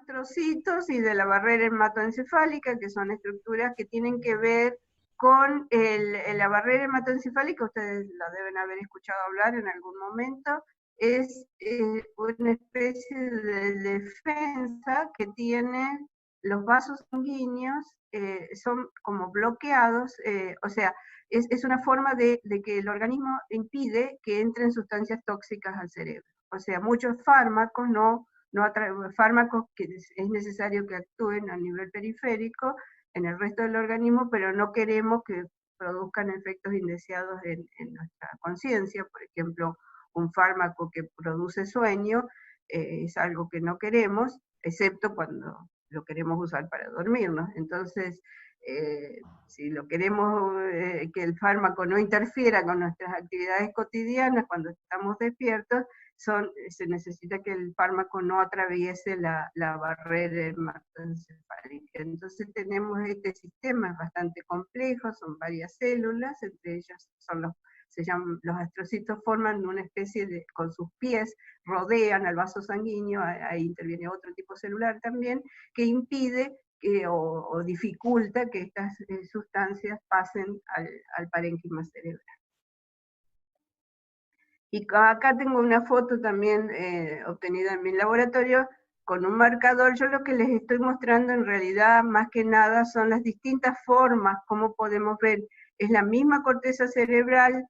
astrocitos y de la barrera hematoencefálica, que son estructuras que tienen que ver con la barrera hematoencefálica. Ustedes la deben haber escuchado hablar en algún momento. Es una especie de defensa que tienen los vasos sanguíneos, son como bloqueados, o sea, es una forma de que el organismo impide que entren sustancias tóxicas al cerebro. O sea, muchos fármacos fármacos que es necesario que actúen a nivel periférico en el resto del organismo, pero no queremos que produzcan efectos indeseados en nuestra conciencia. Por ejemplo, un fármaco que produce sueño es algo que no queremos, excepto cuando lo queremos usar para dormirnos. Entonces, si lo queremos que el fármaco no interfiera con nuestras actividades cotidianas cuando estamos despiertos, se necesita que el fármaco no atraviese la barrera hematoencefálica. Entonces tenemos este sistema bastante complejo, son varias células, entre ellas los astrocitos forman una especie de, con sus pies, rodean al vaso sanguíneo, ahí interviene otro tipo celular también, que impide o dificulta que estas sustancias pasen al parénquima cerebral. Y acá tengo una foto también obtenida en mi laboratorio con un marcador. Yo lo que les estoy mostrando en realidad, más que nada, son las distintas formas, como podemos ver. Es la misma corteza cerebral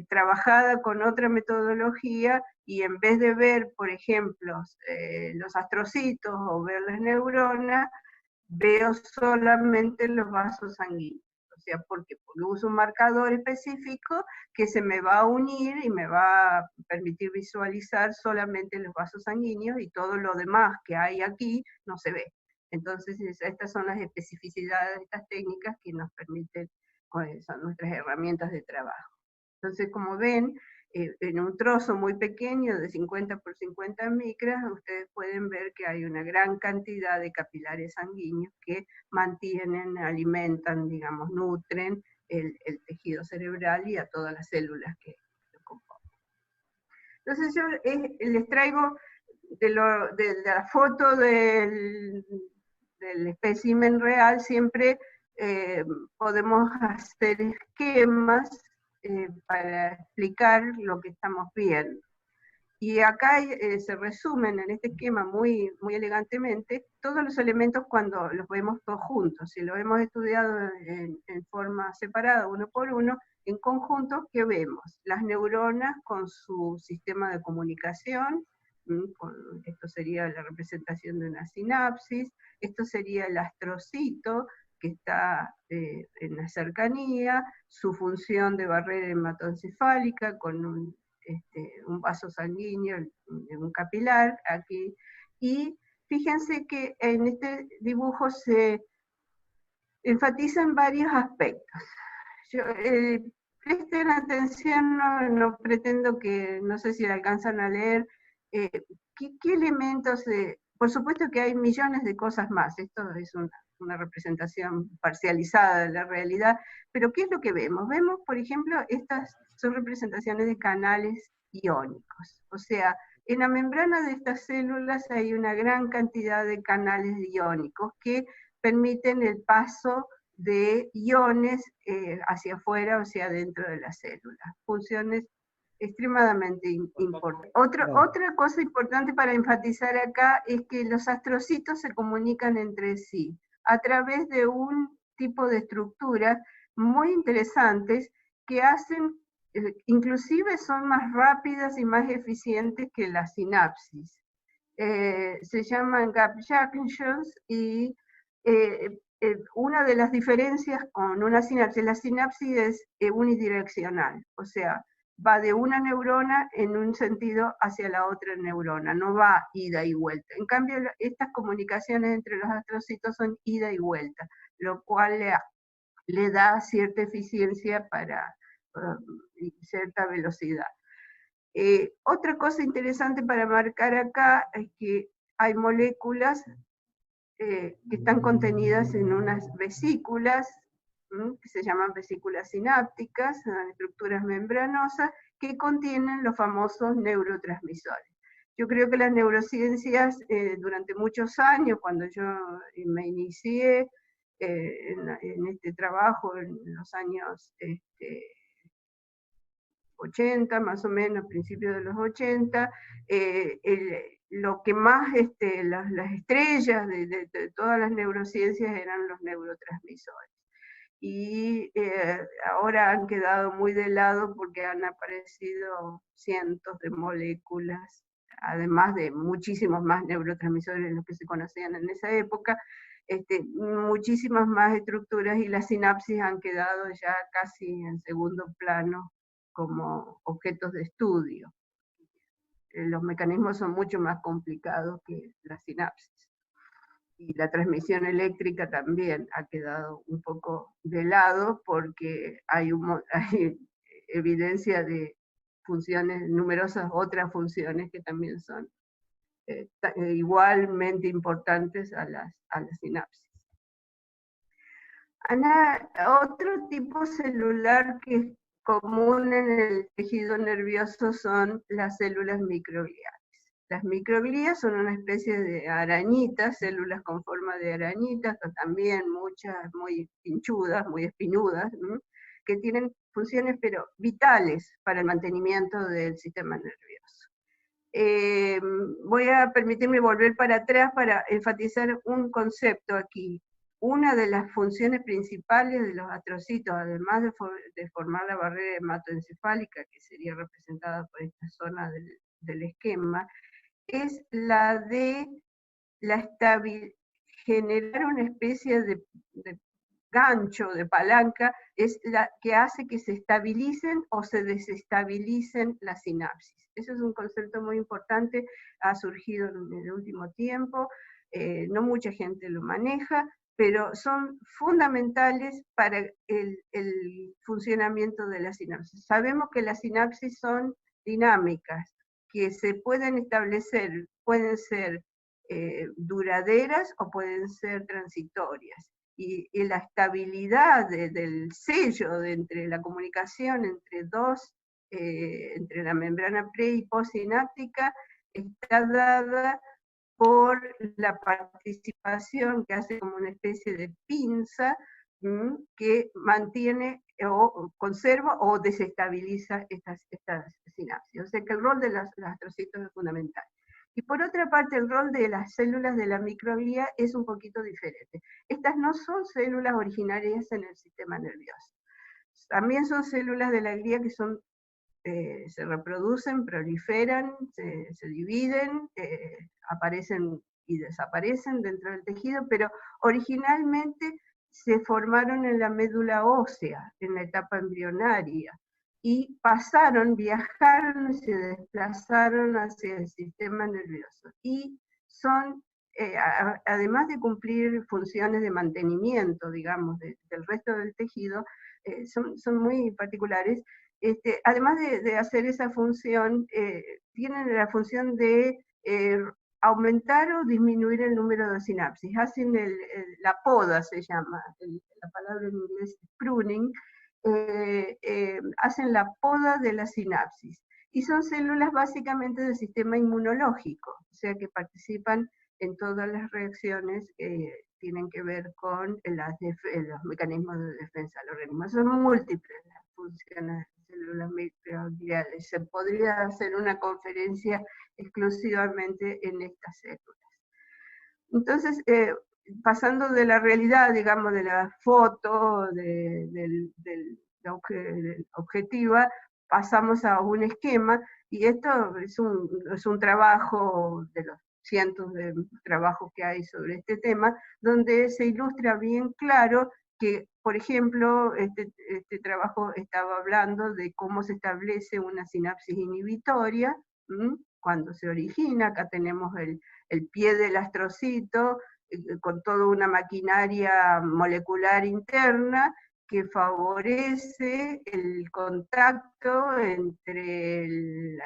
trabajada con otra metodología, y en vez de ver, por ejemplo, los astrocitos o ver las neuronas, veo solamente los vasos sanguíneos. O sea, porque uso un marcador específico que se me va a unir y me va a permitir visualizar solamente los vasos sanguíneos, y todo lo demás que hay aquí no se ve. Entonces, estas son las especificidades de estas técnicas que nos permiten, son nuestras herramientas de trabajo. Entonces, como ven, en un trozo muy pequeño de 50 por 50 micras, ustedes pueden ver que hay una gran cantidad de capilares sanguíneos que mantienen, alimentan, digamos, nutren el tejido cerebral y a todas las células que lo componen. Entonces yo les traigo de la foto del espécimen real, siempre podemos hacer esquemas para explicar lo que estamos viendo. Y acá se resumen en este esquema muy, muy elegantemente todos los elementos cuando los vemos todos juntos. Si lo hemos estudiado en forma separada, uno por uno, en conjunto, ¿qué vemos? Las neuronas con su sistema de comunicación, esto sería la representación de una sinapsis, esto sería el astrocito, que está en la cercanía, su función de barrera hematoencefálica con un vaso sanguíneo, un capilar aquí, y fíjense que en este dibujo se enfatizan varios aspectos. Presten atención, no pretendo que, no sé si alcanzan a leer, ¿qué elementos? Por supuesto que hay millones de cosas más, esto es una representación parcializada de la realidad, pero ¿qué es lo que vemos? Vemos, por ejemplo, estas son representaciones de canales iónicos, o sea, en la membrana de estas células hay una gran cantidad de canales iónicos que permiten el paso de iones hacia afuera o hacia adentro de la célula. Funciones extremadamente importantes. Otra cosa importante para enfatizar acá es que los astrocitos se comunican entre sí a través de un tipo de estructuras muy interesantes que hacen, inclusive son más rápidas y más eficientes que la sinapsis. Se llaman gap junctions, y una de las diferencias con una sinapsis, la sinapsis es unidireccional, o sea, va de una neurona en un sentido hacia la otra neurona, no va ida y vuelta. En cambio, estas comunicaciones entre los astrocitos son ida y vuelta, lo cual le da cierta eficiencia y cierta velocidad. Otra cosa interesante para marcar acá es que hay moléculas que están contenidas en unas vesículas, que se llaman vesículas sinápticas, estructuras membranosas, que contienen los famosos neurotransmisores. Yo creo que las neurociencias durante muchos años, cuando yo me inicié en este trabajo en los años 80, más o menos, principios de los 80, lo que más, las estrellas de todas las neurociencias eran los neurotransmisores. Y ahora han quedado muy de lado porque han aparecido cientos de moléculas, además de muchísimos más neurotransmisores de los que se conocían en esa época, muchísimas más estructuras, y las sinapsis han quedado ya casi en segundo plano como objetos de estudio. Los mecanismos son mucho más complicados que la sinapsis. Y la transmisión eléctrica también ha quedado un poco de lado porque hay evidencia de funciones, numerosas otras funciones que también son igualmente importantes a las sinapsis. Ana, otro tipo celular que es común en el tejido nervioso son las células microgliales. Las microglías son una especie de arañitas, células con forma de arañitas, también muchas muy pinchudas, muy espinudas, ¿no? Que tienen funciones pero vitales para el mantenimiento del sistema nervioso. Voy a permitirme volver para atrás para enfatizar un concepto aquí. Una de las funciones principales de los astrocitos, además de formar la barrera hematoencefálica, que sería representada por esta zona del esquema, es la de generar una especie de gancho, de palanca, es la que hace que se estabilicen o se desestabilicen las sinapsis. Eso es un concepto muy importante, ha surgido en el último tiempo, no mucha gente lo maneja, pero son fundamentales para el funcionamiento de la sinapsis. Sabemos que las sinapsis son dinámicas, que se pueden establecer, pueden ser duraderas o pueden ser transitorias. Y la estabilidad del sello entre la comunicación entre la membrana pre y postsináptica está dada por la participación que hace como una especie de pinza que mantiene o conserva o desestabiliza estas sinapsis. O sea que el rol de los astrocitos es fundamental. Y por otra parte, el rol de las células de la microglía es un poquito diferente. Estas no son células originarias en el sistema nervioso. También son células de la glía que son, se reproducen, proliferan, se dividen, aparecen y desaparecen dentro del tejido, pero originalmente se formaron en la médula ósea, en la etapa embrionaria, y viajaron, se desplazaron hacia el sistema nervioso. Y son, además de cumplir funciones de mantenimiento, digamos, del resto del tejido, son muy particulares. Además de hacer esa función, tienen la función de aumentar o disminuir el número de sinapsis. Hacen la poda, se llama, la palabra en inglés es pruning, hacen la poda de la sinapsis. Y son células básicamente del sistema inmunológico, o sea que participan en todas las reacciones que tienen que ver con los mecanismos de defensa del organismo. Son múltiples las funciones de células microgliales. Se podría hacer una conferencia exclusivamente en estas células. Entonces, pasando de la realidad, digamos, de la foto, objetiva, pasamos a un esquema, y esto es un trabajo de los cientos de trabajos que hay sobre este tema, donde se ilustra bien claro que, por ejemplo, este trabajo estaba hablando de cómo se establece una sinapsis inhibitoria, cuando se origina. Acá tenemos el pie del astrocito, con toda una maquinaria molecular interna que favorece el contacto entre el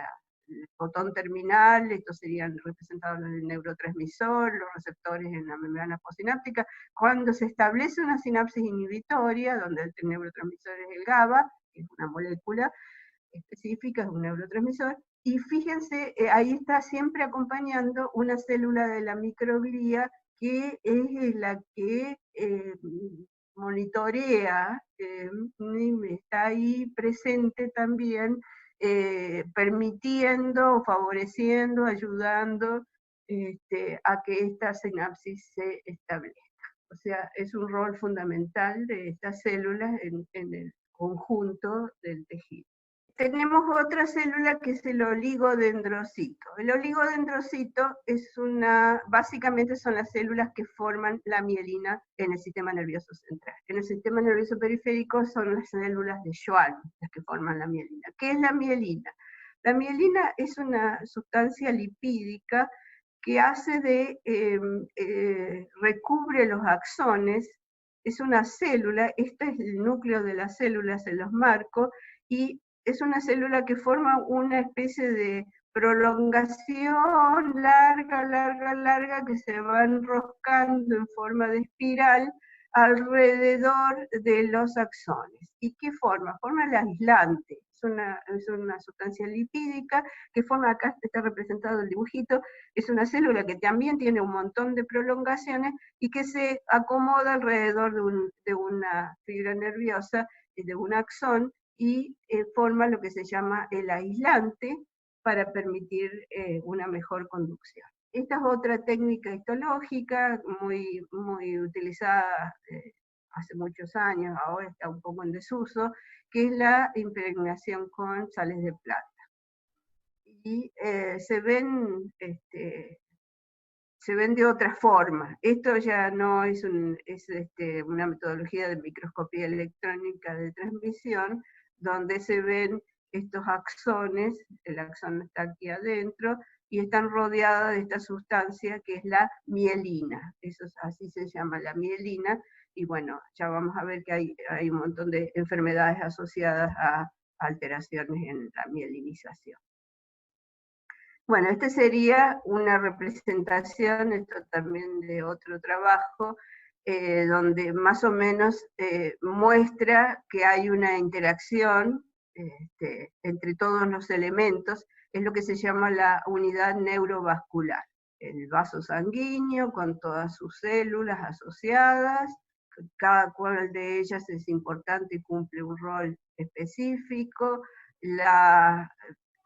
botón terminal, estos serían representados en el neurotransmisor, los receptores en la membrana postsináptica. Cuando se establece una sinapsis inhibitoria, donde el neurotransmisor es el GABA, que es una molécula específica, es un neurotransmisor, Y fíjense, ahí está siempre acompañando una célula de la microglía que es la que monitorea, está ahí presente también, permitiendo, favoreciendo, ayudando a que esta sinapsis se establezca. O sea, es un rol fundamental de estas células en el conjunto del tejido. Tenemos otra célula que es el oligodendrocito. El oligodendrocito básicamente son las células que forman la mielina en el sistema nervioso central. En el sistema nervioso periférico son las células de Schwann las que forman la mielina. ¿Qué es la mielina? La mielina es una sustancia lipídica que recubre los axones, es una célula, este es el núcleo de las células, se los marco, y es una célula que forma una especie de prolongación larga, larga, larga, que se va enroscando en forma de espiral alrededor de los axones. ¿Y qué forma? Forma el aislante. Es una sustancia lipídica que forma, acá está representado el dibujito, es una célula que también tiene un montón de prolongaciones y que se acomoda alrededor de una fibra nerviosa, de un axón, y forma lo que se llama el aislante para permitir una mejor conducción. Esta es otra técnica histológica muy, muy utilizada hace muchos años, ahora está un poco en desuso, que es la impregnación con sales de plata. Y se ven de otra forma. Esto ya no es, una metodología de microscopía electrónica de transmisión, donde se ven estos axones, el axón está aquí adentro, y están rodeadas de esta sustancia que es la mielina. Así se llama la mielina, y bueno, ya vamos a ver que hay un montón de enfermedades asociadas a alteraciones en la mielinización. Bueno, esta sería una representación, esto también de otro trabajo, donde más o menos muestra que hay una interacción entre todos los elementos, es lo que se llama la unidad neurovascular. El vaso sanguíneo con todas sus células asociadas, cada cual de ellas es importante y cumple un rol específico,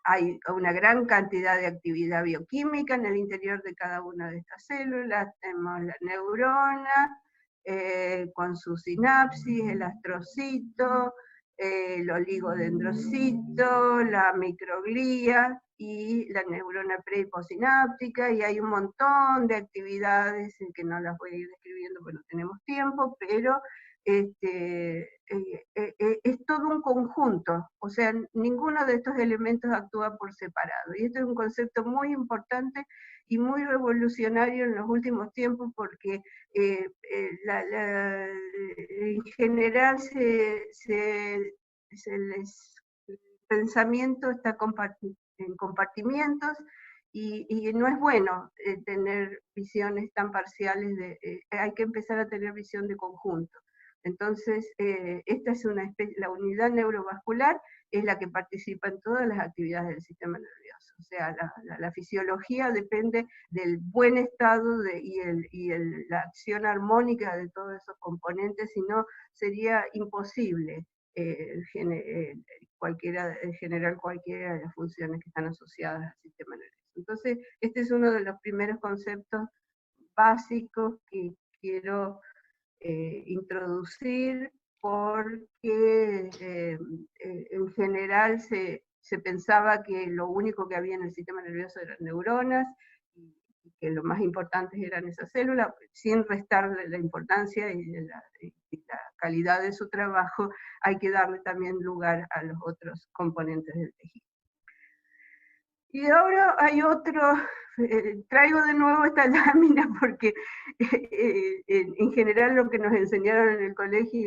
hay una gran cantidad de actividad bioquímica en el interior de cada una de estas células. Tenemos la neurona con su sinapsis, el astrocito, el oligodendrocito, la microglía y la neurona pre y postsináptica, y hay un montón de actividades que no las voy a ir describiendo porque no tenemos tiempo, pero es todo un conjunto, o sea, ninguno de estos elementos actúa por separado. Y esto es un concepto muy importante y muy revolucionario en los últimos tiempos porque en general el pensamiento está en compartimientos y no es bueno tener visiones tan parciales, hay que empezar a tener visión de conjunto. Entonces, esta es la unidad neurovascular es la que participa en todas las actividades del sistema nervioso. O sea, la fisiología depende del buen estado y la acción armónica de todos esos componentes, si no sería imposible generar cualquiera de las funciones que están asociadas al sistema nervioso. Entonces, este es uno de los primeros conceptos básicos que quiero introducir porque en general se pensaba que lo único que había en el sistema nervioso eran neuronas y que lo más importantes eran esas células, sin restarle la importancia y la calidad de su trabajo, hay que darle también lugar a los otros componentes del tejido. Y ahora hay otro, traigo de nuevo esta lámina porque en general lo que nos enseñaron en el colegio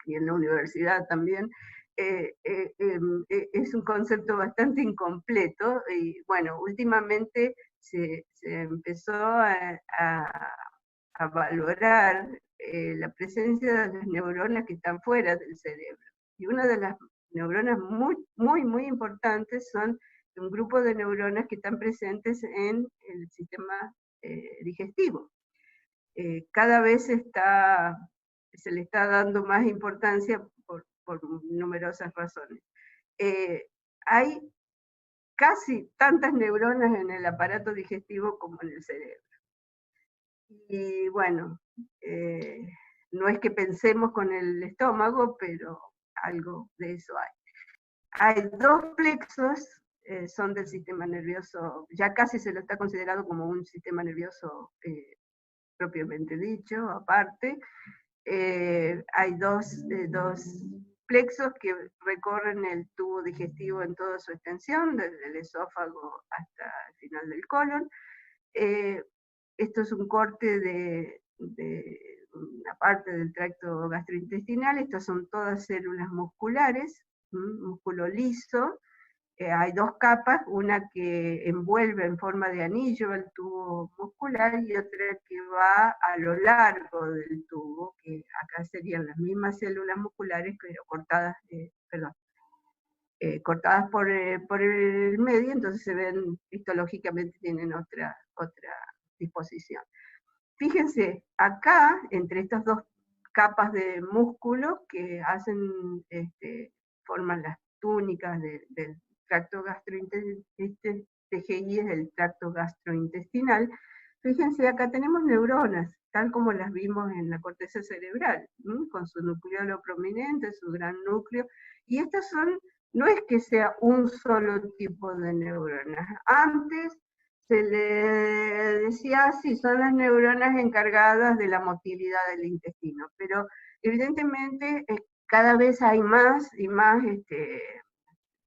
y en la universidad también, es un concepto bastante incompleto y bueno, últimamente se empezó a valorar la presencia de las neuronas que están fuera del cerebro. Y una de las neuronas muy, muy, muy importantes son un grupo de neuronas que están presentes en el sistema digestivo. Cada vez se le está dando más importancia por numerosas razones. Hay casi tantas neuronas en el aparato digestivo como en el cerebro. Y bueno, no es que pensemos con el estómago, pero algo de eso hay. Hay dos plexos, son del sistema nervioso, ya casi se lo está considerado como un sistema nervioso propiamente dicho, aparte. Hay dos plexos que recorren el tubo digestivo en toda su extensión, desde el esófago hasta el final del colon. Esto es un corte de una parte del tracto gastrointestinal. Estas son todas células musculares, músculo liso. Hay dos capas, una que envuelve en forma de anillo el tubo muscular y otra que va a lo largo del tubo, que acá serían las mismas células musculares, pero cortadas, cortadas por el medio, entonces se ven, histológicamente tienen otra disposición. Fíjense, acá, entre estas dos capas de músculo que forman las túnicas del tracto gastrointestinal, TGI es el tracto gastrointestinal, fíjense, acá tenemos neuronas, tal como las vimos en la corteza cerebral, con su nucleolo prominente, su gran núcleo, y estas no es que sea un solo tipo de neuronas. Antes se le decía, sí, son las neuronas encargadas de la motilidad del intestino, pero evidentemente cada vez hay más y más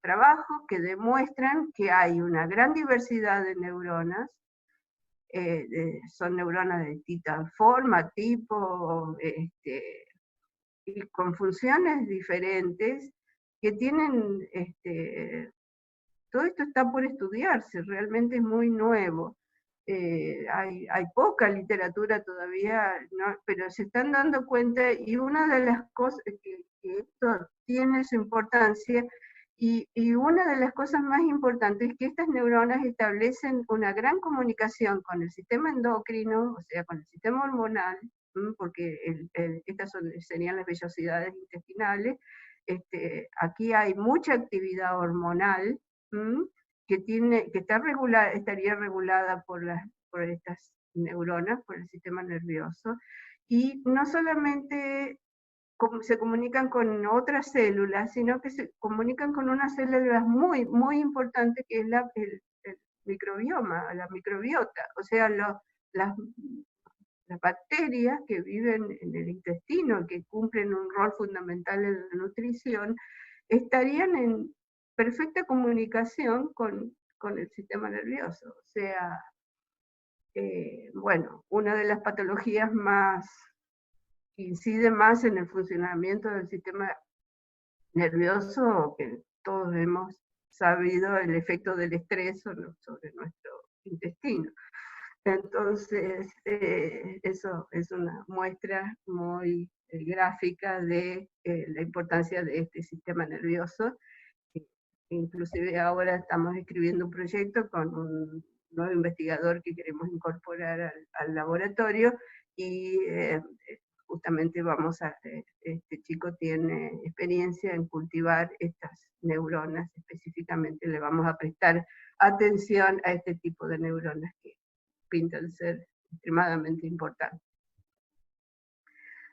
trabajos que demuestran que hay una gran diversidad de neuronas, son neuronas de distinta forma, tipo, y con funciones diferentes, que tienen, todo esto está por estudiarse, realmente es muy nuevo. Hay poca literatura todavía, ¿no? Pero se están dando cuenta, y una de las cosas que esto tiene su importancia, y una de las cosas más importantes es que estas neuronas establecen una gran comunicación con el sistema endocrino, o sea, con el sistema hormonal, porque estas serían las vellosidades intestinales. Aquí hay mucha actividad hormonal, que estaría regulada por estas neuronas, por el sistema nervioso, y no solamente se comunican con otras células, sino que se comunican con unas células muy, muy importantes, que es el microbioma, la microbiota, o sea, las bacterias que viven en el intestino, que cumplen un rol fundamental en la nutrición, estarían en perfecta comunicación con el sistema nervioso. O sea, bueno, una de las patologías que incide más en el funcionamiento del sistema nervioso, que todos hemos sabido el efecto del estrés sobre nuestro intestino. Entonces, eso es una muestra muy gráfica de la importancia de este sistema nervioso. Inclusive ahora estamos escribiendo un proyecto con un nuevo investigador que queremos incorporar al laboratorio, y justamente este chico tiene experiencia en cultivar estas neuronas específicamente, le vamos a prestar atención a este tipo de neuronas que pintan ser extremadamente importantes.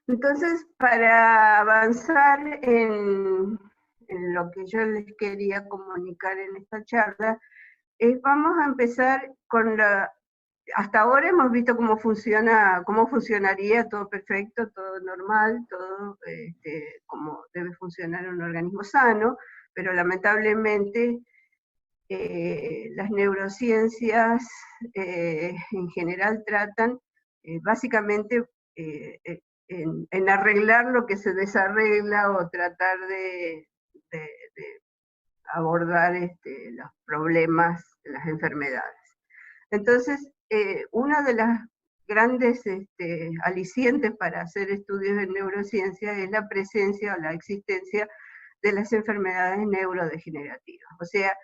Entonces, para avanzar en lo que yo les quería comunicar en esta charla, vamos a empezar con hasta ahora hemos visto cómo funcionaría todo perfecto, todo normal, todo como debe funcionar un organismo sano, pero lamentablemente las neurociencias en general tratan básicamente en arreglar lo que se desarregla, o tratar de abordar los problemas de las enfermedades. Entonces, una de las grandes alicientes para hacer estudios en neurociencia es la presencia o la existencia de las enfermedades neurodegenerativas. O sea,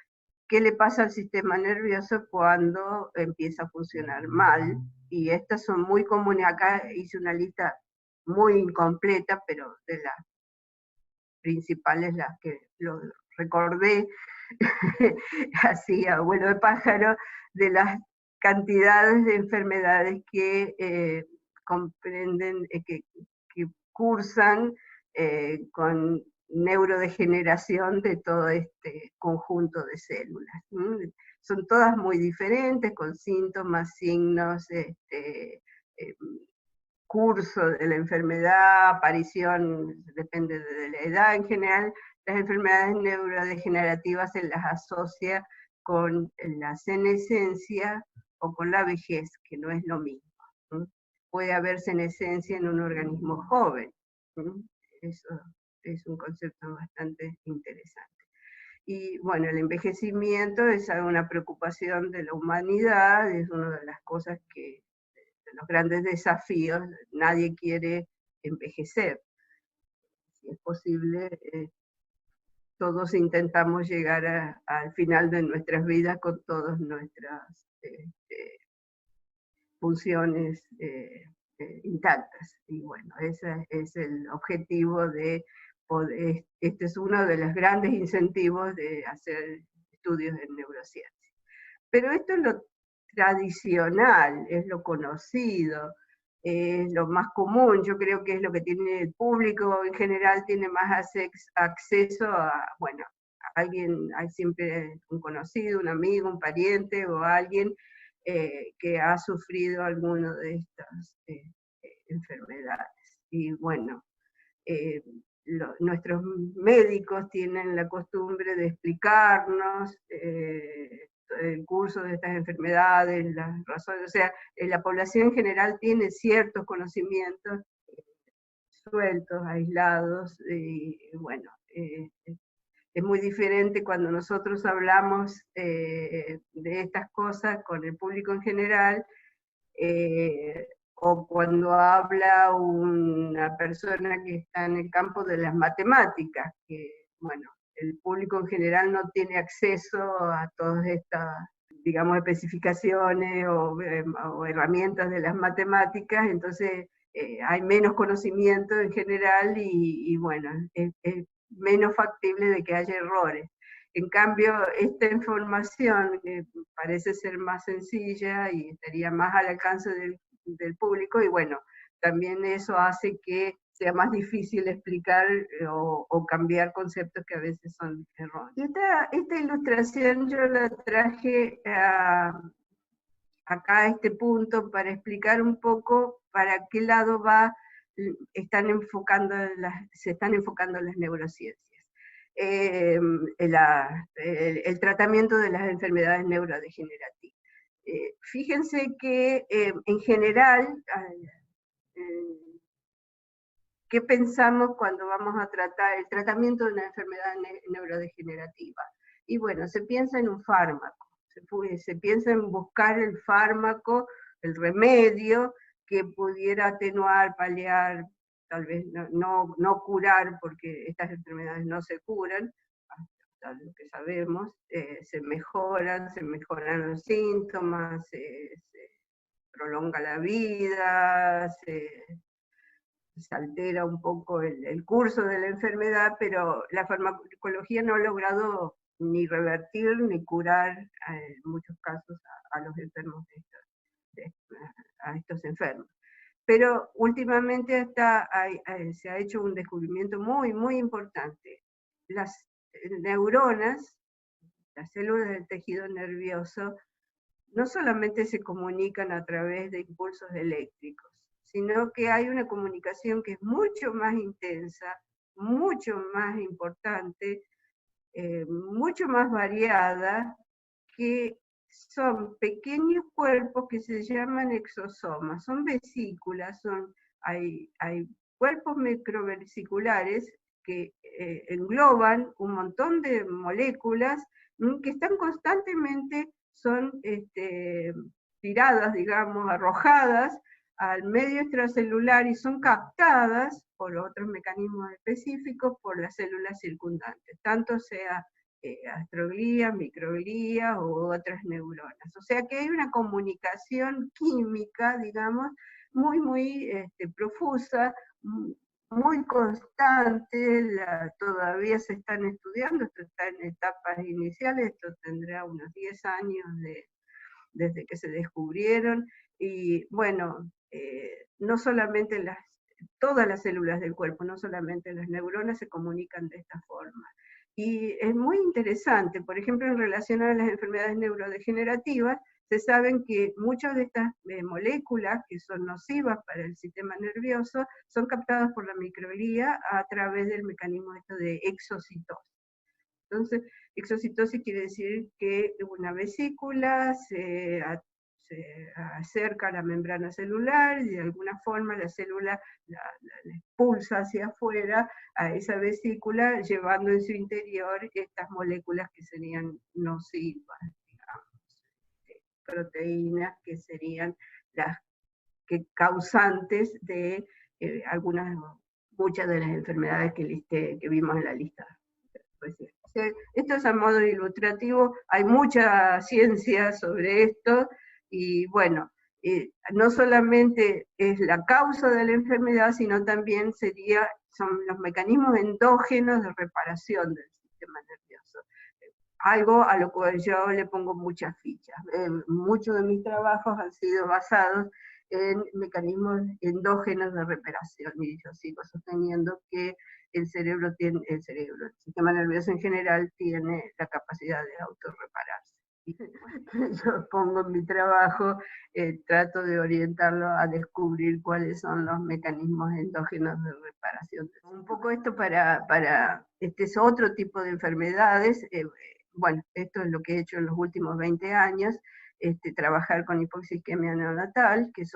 qué le pasa al sistema nervioso cuando empieza a funcionar mal. Y estas son muy comunes. Acá hice una lista muy incompleta, pero de las principales, las que lo recordé, así a vuelo de pájaro, de las cantidades de enfermedades que comprenden, que cursan con neurodegeneración de todo este conjunto de células. Son todas muy diferentes, con síntomas, signos, curso de la enfermedad, aparición, depende de la edad en general. Las enfermedades neurodegenerativas se las asocia con la senescencia o con la vejez, que no es lo mismo. Puede haber senescencia en un organismo joven. Eso es un concepto bastante interesante. Y bueno, el envejecimiento es una preocupación de la humanidad, es una de las cosas que, de los grandes desafíos, nadie quiere envejecer. Si es posible, todos intentamos llegar al final de nuestras vidas con todas nuestras funciones intactas. Y bueno, ese es el objetivo de poder, este es uno de los grandes incentivos de hacer estudios en neurociencia. Pero esto es lo tradicional, es lo conocido, es lo más común. Yo creo que es lo que tiene el público en general, tiene más acceso a, bueno, a alguien, hay siempre un conocido, un amigo, un pariente o alguien que ha sufrido alguna de estas enfermedades. Y bueno, nuestros médicos tienen la costumbre de explicarnos el curso de estas enfermedades, las razones, o sea, la población en general tiene ciertos conocimientos sueltos, aislados, y bueno, es muy diferente cuando nosotros hablamos de estas cosas con el público en general, o cuando habla una persona que está en el campo de las matemáticas, que, bueno, el público en general no tiene acceso a todas estas, digamos, especificaciones o herramientas de las matemáticas, entonces hay menos conocimiento en general y bueno, es menos factible de que haya errores. En cambio, esta información parece ser más sencilla y estaría más al alcance del público, y bueno, también eso hace que sea más difícil explicar o cambiar conceptos que a veces son erróneos. Y esta ilustración yo la traje acá a este punto para explicar un poco para qué lado se están enfocando las neurociencias. El tratamiento de las enfermedades neurodegenerativas. Fíjense que en general, ¿qué pensamos cuando vamos a tratar el tratamiento de una enfermedad neurodegenerativa? Y bueno, se piensa en un fármaco, se piensa en buscar el fármaco, el remedio que pudiera atenuar, paliar, tal vez no curar, porque estas enfermedades no se curan, hasta lo que sabemos, se mejoran los síntomas, se prolonga la vida, se altera un poco el curso de la enfermedad, pero la farmacología no ha logrado ni revertir ni curar en muchos casos a los enfermos a estos enfermos. Pero últimamente se ha hecho un descubrimiento muy, muy importante. Las neuronas, las células del tejido nervioso, no solamente se comunican a través de impulsos eléctricos, sino que hay una comunicación que es mucho más intensa, mucho más importante, mucho más variada, que son pequeños cuerpos que se llaman exosomas, son vesículas, hay cuerpos microvesiculares que engloban un montón de moléculas que están constantemente, son tiradas, digamos, arrojadas al medio extracelular y son captadas por otros mecanismos específicos por las células circundantes, tanto sea astroglías, microglías u otras neuronas. O sea que hay una comunicación química, digamos, muy profusa, muy constante, todavía se están estudiando, esto está en etapas iniciales, esto tendrá unos 10 años desde que se descubrieron, y bueno, no solamente todas las células del cuerpo, no solamente las neuronas se comunican de esta forma. Y es muy interesante, por ejemplo, en relación a las enfermedades neurodegenerativas, se saben que muchas de estas moléculas que son nocivas para el sistema nervioso son captadas por la microglía a través del mecanismo de exocitosis. Entonces, exocitosis quiere decir que una vesícula se acerca a la membrana celular y de alguna forma la célula la expulsa hacia afuera a esa vesícula, llevando en su interior estas moléculas que serían nocivas, digamos, proteínas que serían las causantes de muchas de las enfermedades que vimos en la lista. Esto es a modo ilustrativo, hay mucha ciencia sobre esto, y bueno, no solamente es la causa de la enfermedad, sino también son los mecanismos endógenos de reparación del sistema nervioso. Algo a lo cual yo le pongo muchas fichas. Muchos de mis trabajos han sido basados en mecanismos endógenos de reparación, y yo sigo sosteniendo que el sistema nervioso en general tiene la capacidad de autorrepararse. Yo pongo en mi trabajo, trato de orientarlo a descubrir cuáles son los mecanismos endógenos de reparación. Un poco esto este es otro tipo de enfermedades. Bueno, esto es lo que he hecho en los últimos 20 años, trabajar con hipoxisquemia neonatal, que es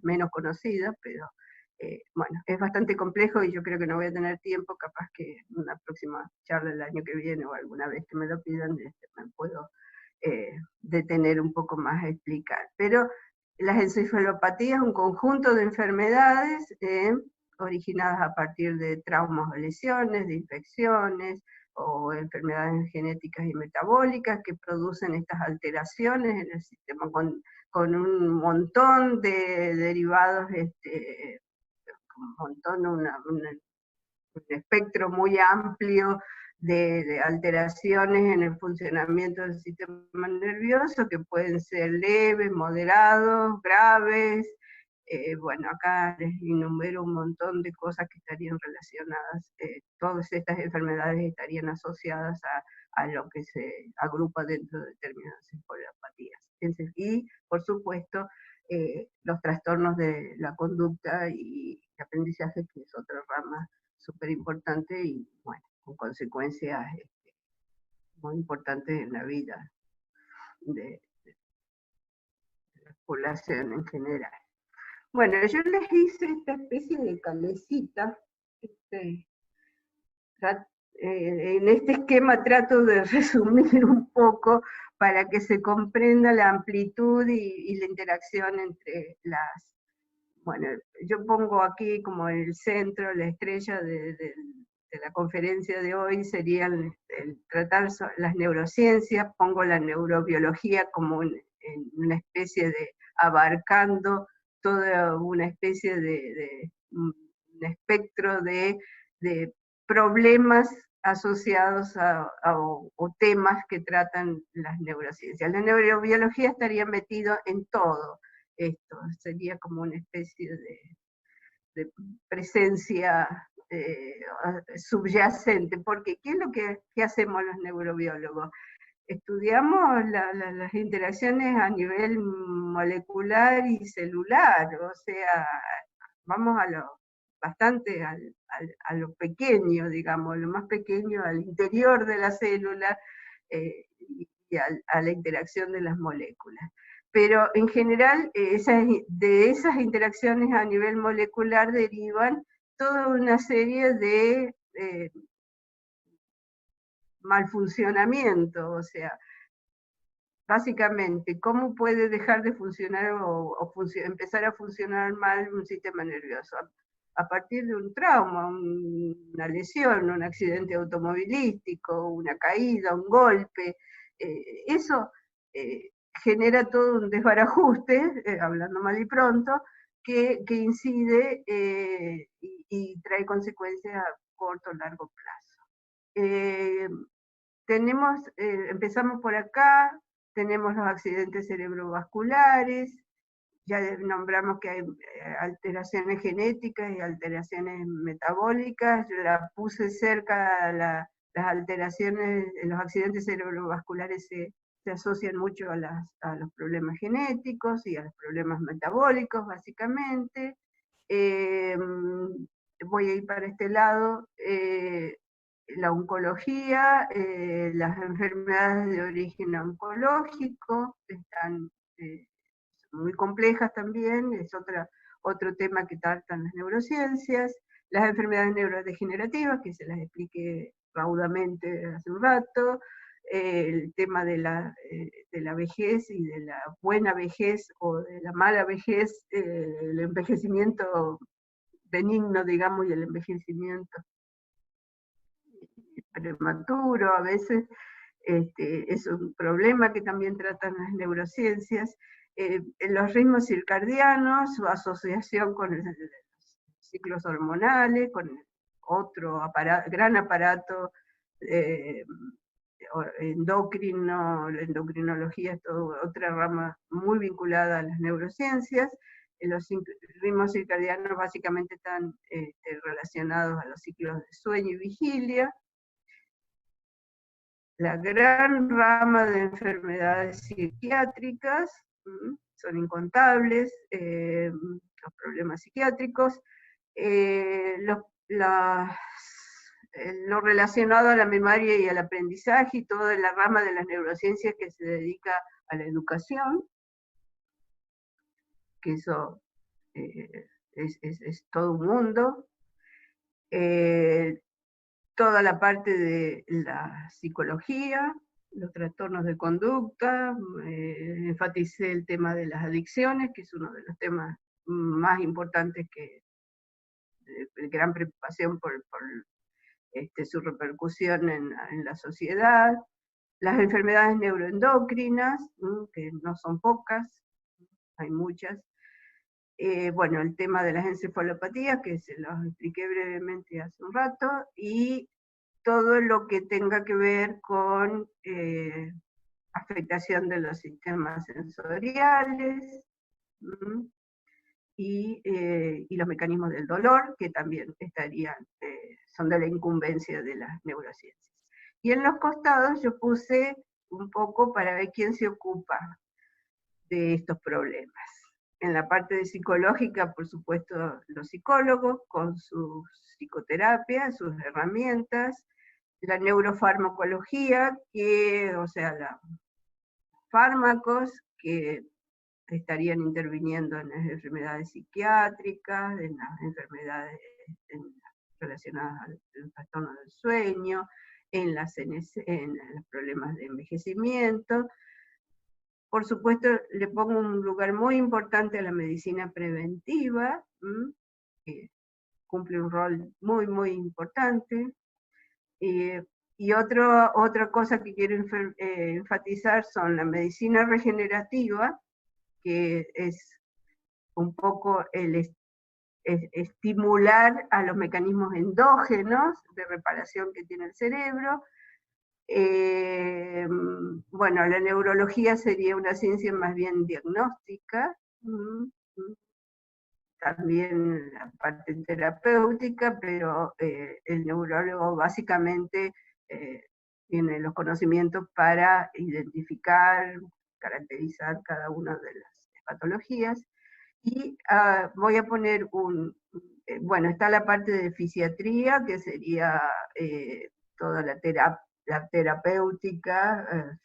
menos conocida, pero bueno, es bastante complejo y yo creo que no voy a tener tiempo, capaz que en una próxima charla el año que viene o alguna vez que me lo pidan, me puedo detener un poco más a explicar. Pero las encefalopatías, un conjunto de enfermedades originadas a partir de traumas o lesiones, de infecciones, o enfermedades genéticas y metabólicas que producen estas alteraciones en el sistema con un montón de derivados, un espectro muy amplio de alteraciones en el funcionamiento del sistema nervioso, que pueden ser leves, moderados, graves. Bueno, acá les enumero un montón de cosas que estarían relacionadas, todas estas enfermedades estarían asociadas a lo que se agrupa dentro de determinadas encefalopatías. Y, por supuesto, los trastornos de la conducta y aprendizaje, que es otra rama súper importante y, bueno, con consecuencias muy importantes en la vida de la población en general. Bueno, yo les hice esta especie de calecita. En este esquema trato de resumir un poco para que se comprenda la amplitud y la interacción entre bueno, yo pongo aquí como el centro, la estrella de la conferencia de hoy sería el tratar las neurociencias, pongo la neurobiología como una especie de abarcando toda una especie de un espectro de problemas asociados o temas que tratan las neurociencias. La neurobiología estaría metida en todo esto, sería como una especie de presencia subyacente, porque ¿qué es lo que hacemos los neurobiólogos? Estudiamos las interacciones a nivel molecular y celular, o sea, vamos bastante a lo pequeño, digamos, lo más pequeño, al interior de la célula y a la interacción de las moléculas. Pero en general, de esas interacciones a nivel molecular derivan toda una serie de malfuncionamiento, o sea, básicamente, ¿cómo puede dejar de funcionar o empezar a funcionar mal un sistema nervioso? a partir de un trauma, una lesión, un accidente automovilístico, una caída, un golpe. Eso genera todo un desbarajuste, hablando mal y pronto, que incide y trae consecuencias a corto o largo plazo. Empezamos por acá, tenemos los accidentes cerebrovasculares, ya nombramos que hay alteraciones genéticas y alteraciones metabólicas, la puse cerca las alteraciones, los accidentes cerebrovasculares se asocian mucho a los problemas genéticos y a los problemas metabólicos, básicamente. Voy a ir para este lado. La oncología, las enfermedades de origen oncológico están muy complejas también, es otro tema que tratan las neurociencias, las enfermedades neurodegenerativas, que se las expliqué raudamente hace un rato, el tema de la vejez y de la buena vejez o de la mala vejez, el envejecimiento benigno, digamos, y el envejecimiento prematuro, a veces es un problema que también tratan las neurociencias. Los ritmos circadianos, su asociación con los ciclos hormonales, con otro gran aparato endocrino, la endocrinología es otra rama muy vinculada a las neurociencias. Los ritmos circadianos básicamente están relacionados a los ciclos de sueño y vigilia. La gran rama de enfermedades psiquiátricas, son incontables, los problemas psiquiátricos, lo relacionado a la memoria y al aprendizaje, y toda la rama de las neurociencias que se dedica a la educación, que eso es todo un mundo. Toda la parte de la psicología, los trastornos de conducta, enfaticé el tema de las adicciones, que es uno de los temas más importantes de gran preocupación por su repercusión en la sociedad. Las enfermedades neuroendocrinas, que no son pocas, hay muchas. Bueno, el tema de las encefalopatías, que se los expliqué brevemente hace un rato, y todo lo que tenga que ver con afectación de los sistemas sensoriales, y los mecanismos del dolor, que también son de la incumbencia de las neurociencias. Y en los costados yo puse un poco para ver quién se ocupa de estos problemas. En la parte de psicológica, por supuesto, los psicólogos con su psicoterapia, sus herramientas, la neurofarmacología, o sea, los fármacos que estarían interviniendo en las enfermedades psiquiátricas, en las enfermedades relacionadas al trastorno del sueño, en los problemas de envejecimiento. Por supuesto, le pongo un lugar muy importante a la medicina preventiva, que cumple un rol muy, muy importante. Y otra cosa que quiero enfatizar son la medicina regenerativa, que es un poco estimular a los mecanismos endógenos de reparación que tiene el cerebro. Bueno, la neurología sería una ciencia más bien diagnóstica, también la parte terapéutica, pero el neurólogo básicamente tiene los conocimientos para identificar, caracterizar cada una de las patologías. Y voy a poner bueno, está la parte de fisiatría, que sería toda la terapéutica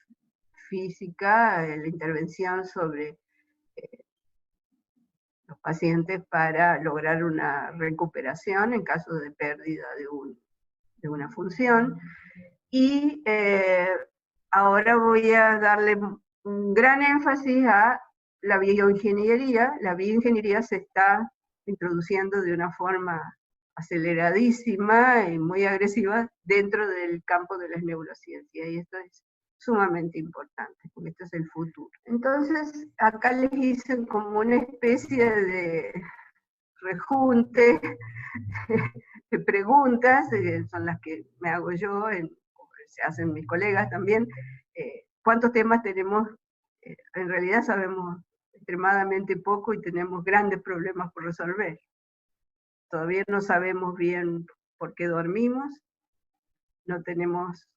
física, la intervención sobre los pacientes para lograr una recuperación en caso de pérdida de una función. Y ahora voy a darle un gran énfasis a la bioingeniería. La bioingeniería se está introduciendo de una forma aceleradísima y muy agresiva dentro del campo de las neurociencias, y esto es sumamente importante, porque esto es el futuro. Entonces, acá les hice como una especie de rejunte de preguntas, son las que me hago yo, se hacen mis colegas también. ¿Cuántos temas tenemos? En realidad sabemos extremadamente poco y tenemos grandes problemas por resolver. Todavía no sabemos bien por qué dormimos, no tenemos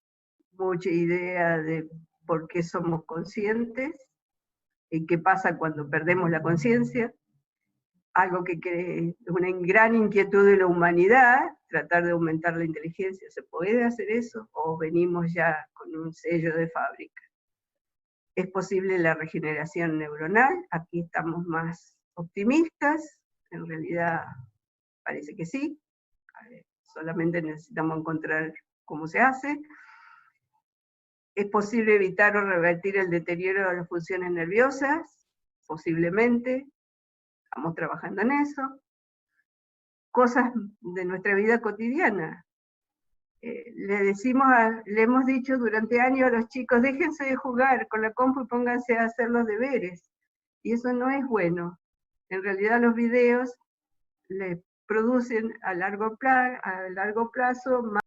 mucha idea de por qué somos conscientes y qué pasa cuando perdemos la conciencia, algo que es una gran inquietud de la humanidad, tratar de aumentar la inteligencia. ¿Se puede hacer eso o venimos ya con un sello de fábrica? ¿Es posible la regeneración neuronal? Aquí estamos más optimistas, en realidad parece que sí, solamente necesitamos encontrar cómo se hace. ¿Es posible evitar o revertir el deterioro de las funciones nerviosas? Posiblemente, estamos trabajando en eso. Cosas de nuestra vida cotidiana. Le hemos dicho durante años a los chicos, déjense de jugar con la compu y pónganse a hacer los deberes. Y eso no es bueno. En realidad los videos les producen a largo plazo más